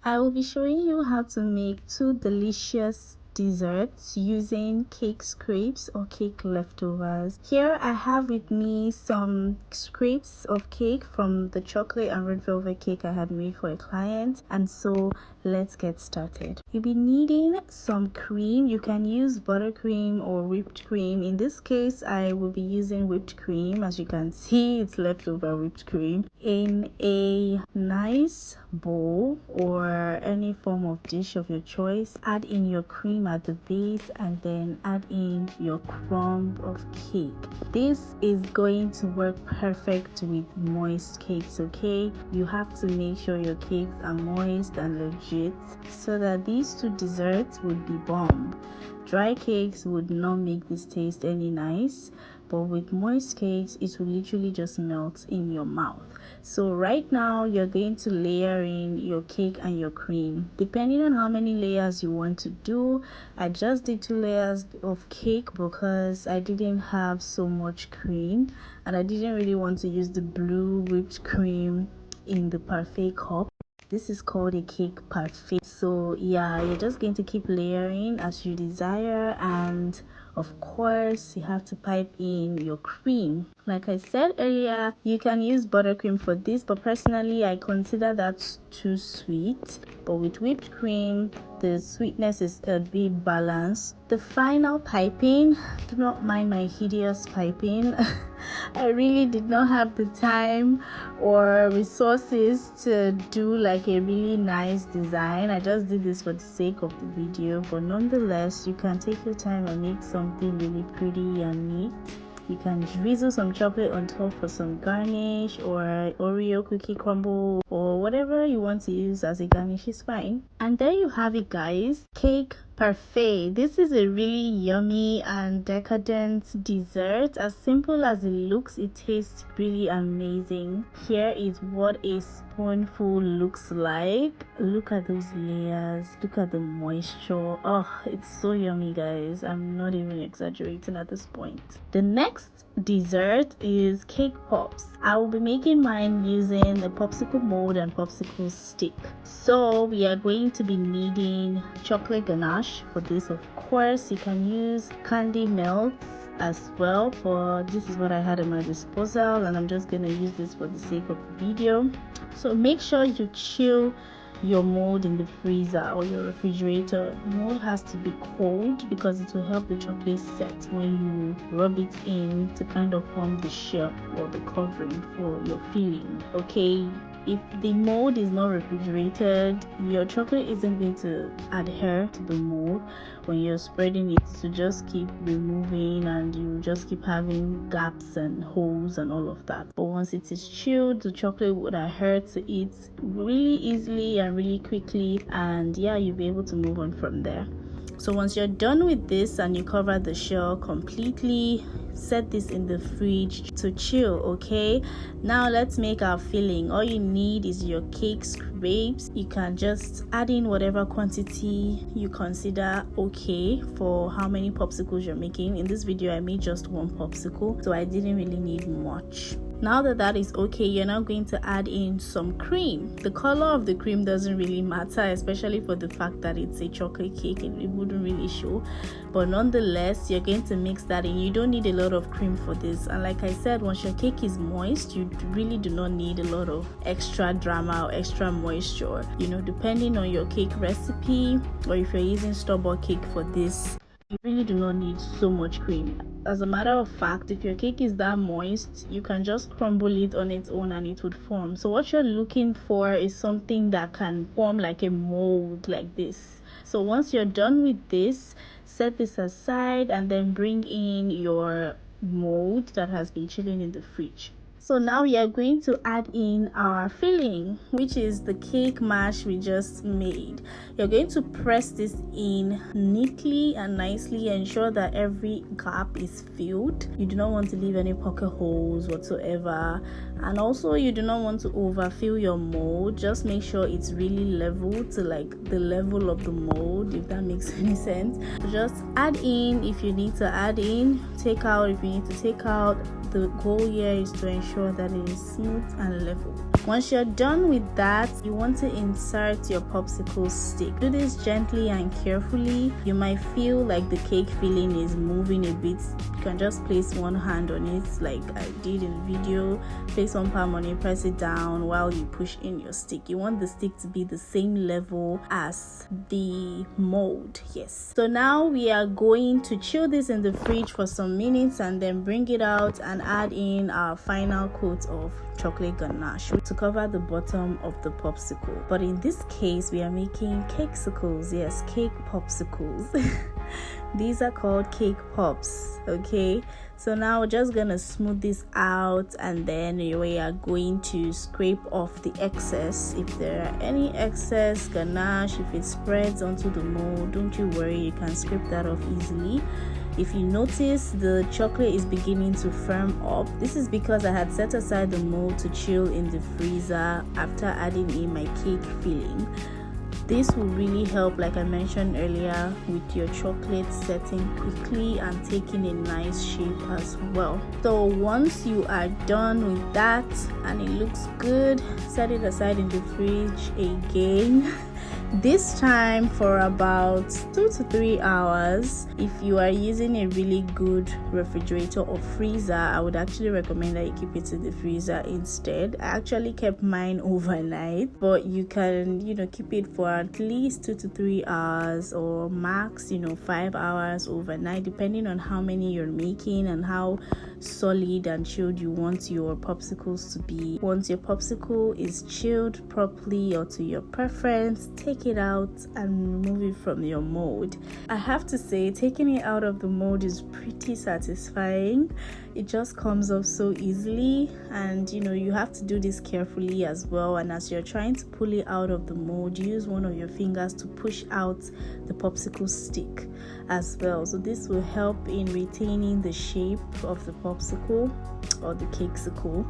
I will be showing you how to make two delicious desserts using cake scrapes or cake leftovers. Here I have with me some scrapes of cake from the chocolate and red velvet cake I had made for a client, and so let's get started. You'll be needing some cream. You can use buttercream or whipped cream. In this case I will be using whipped cream. As you can see, it's leftover whipped cream. In a nice bowl or any form of dish of your choice, add in your cream at the base and then add in your crumb of cake. This is going to work perfect with moist cakes. Okay, you have to make sure your cakes are moist and legit so that these two desserts would be bomb. Dry cakes would not make this taste any nice, but with moist cakes it will literally just melt in your mouth. So right now you're going to layer in your cake and your cream depending on how many layers you want to do. I just did 2 layers of cake because I didn't have so much cream and I didn't really want to use the blue whipped cream in the Parfait cup. This is called a cake Parfait. So yeah, you're just going to keep layering as you desire, and of course you have to pipe in your cream. Like I said earlier, you can use buttercream for this, but personally I consider that too sweet. But with whipped cream the sweetness is a bit balanced. The final piping, do not mind my hideous piping. I really did not have the time or resources to do like a really nice design. I just did this for the sake of the video, but nonetheless you can take your time and make something really pretty and neat. You can drizzle some chocolate on top for some garnish, or Oreo cookie crumble, or whatever you want to use as a garnish is fine. And there you have it, guys. Cake Parfait. This is a really yummy and decadent dessert. As simple as it looks, it tastes really amazing. Here is what a spoonful looks like. Look at those layers, look at the moisture. Oh, it's so yummy, guys. I'm not even exaggerating at this point. The next dessert is cake pops. I will be making mine using the popsicle mold and popsicle stick. So we are going to be needing chocolate ganache for this. Of course you can use candy melts as well, but this is what I had at my disposal and I'm just going to use this for the sake of the video. So make sure you chill your mold in the freezer or your refrigerator. The mold has to be cold because it will help the chocolate set when you rub it in to kind of form the shell or the covering for your filling. Okay, if the mold is not refrigerated, your chocolate isn't going to adhere to the mold when you're spreading it, to just keep removing and you just keep having gaps and holes and all of that. But once it is chilled, the chocolate would adhere to it really easily and really quickly, and yeah, you'll be able to move on from there. So once you're done with this and you cover the shell completely, set this in the fridge to chill. Okay, now let's make our filling. All you need is your cake scrapes. You can just add in whatever quantity you consider okay for how many popsicles you're making. In this video I made just 1 popsicle, so I didn't really need much. Now that that is okay, you're now going to add in some cream. The color of the cream doesn't really matter, especially for the fact that it's a chocolate cake and it wouldn't really show, but nonetheless you're going to mix that in. You don't need a lot of cream for this, and like I said, once your cake is moist you really do not need a lot of extra drama or extra moisture, you know, depending on your cake recipe, or if you're using store-bought cake for this, you really do not need so much cream. As a matter of fact, if your cake is that moist, you can just crumble it on its own and it would form. So what you're looking for is something that can form like a mold like this. So once you're done with this, set this aside and then bring in your mold that has been chilling in the fridge. So now we are going to add in our filling, which is the cake mash we just made. You're going to press this in neatly and nicely, ensure that every gap is filled. You do not want to leave any pocket holes whatsoever, and also you do not want to overfill your mold. Just make sure it's really level to like the level of the mold, if that makes any sense. Just add in if you need to add in, take out if you need to take out. The goal here is to ensure that it is smooth and level. Once you're done with that, you want to insert your popsicle stick. Do this gently and carefully. You might feel like the cake filling is moving a bit. You can just place one hand on it like I did in the video. Place one palm on it, press it down while you push in your stick. You want the stick to be the same level as the mold. Yes. So now we are going to chill this in the fridge for some minutes and then bring it out and add in our final coat of chocolate ganache to cover the bottom of the popsicle. But in this case, we are making cakesicles. Yes, cake popsicles. These are called cake pops. Okay, so now we're just gonna smooth this out, and then we are going to scrape off the excess. If there are any excess ganache, if it spreads onto the mold, don't you worry, you can scrape that off easily. If you notice the chocolate is beginning to firm up, this is because I had set aside the mold to chill in the freezer after adding in my cake filling. This will really help, like I mentioned earlier, with your chocolate setting quickly and taking a nice shape as well. So once you are done with that and it looks good, set it aside in the fridge again. This time for about 2 to 3 hours. If you are using a really good refrigerator or freezer, I would actually recommend that you keep it in the freezer instead. I actually kept mine overnight, but you can, keep it for at least 2 to 3 hours or max, 5 hours overnight, depending on how many you're making and how solid and chilled you want your popsicles to be. Once your popsicle is chilled properly or to your preference, take it out and remove it from your mold. I have to say, taking it out of the mold is pretty satisfying. It just comes off so easily, and you have to do this carefully as well. And as you're trying to pull it out of the mold, use one of your fingers to push out the popsicle stick as well. So this will help in retaining the shape of the popsicle or the cakesicle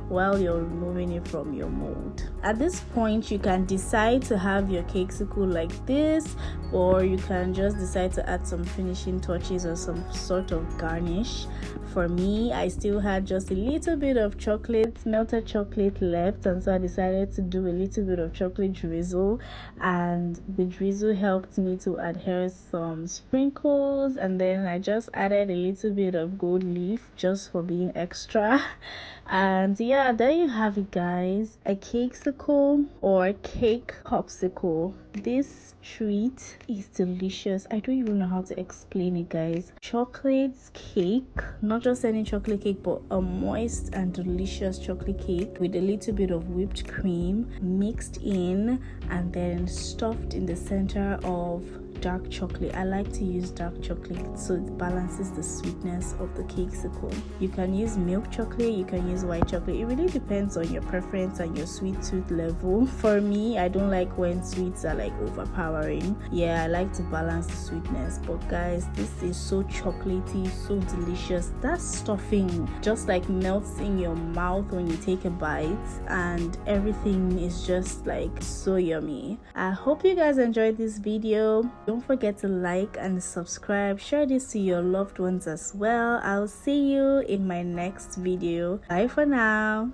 while you're removing it from your mold. At this point, you can decide to have your cakesicle like this, or you can just decide to add some finishing touches or some sort of garnish. For me, I still had just a little bit of melted chocolate left, and so I decided to do a little bit of chocolate drizzle, and the drizzle helped me to adhere some sprinkles, and then I just added a little bit of gold leaf just for being extra. And yeah, there you have it, guys, a cakesicle or cake popsicle. This treat is delicious. I don't even know how to explain it, guys. Chocolate cake, not just any chocolate cake, but a moist and delicious chocolate cake with a little bit of whipped cream mixed in and then stuffed in the center of dark chocolate. I like to use dark chocolate so it balances the sweetness of the cakesicle. You can use milk chocolate, you can use white chocolate. It really depends on your preference and your sweet tooth level. For me, I don't like when sweets are like overpowering. Yeah, I like to balance the sweetness. But guys, this is so chocolatey, so delicious. That stuffing just like melts in your mouth when you take a bite, and everything is just like so yummy. I hope you guys enjoyed this video. Don't forget to like and subscribe. Share this to your loved ones as well. I'll see you in my next video. Bye for now.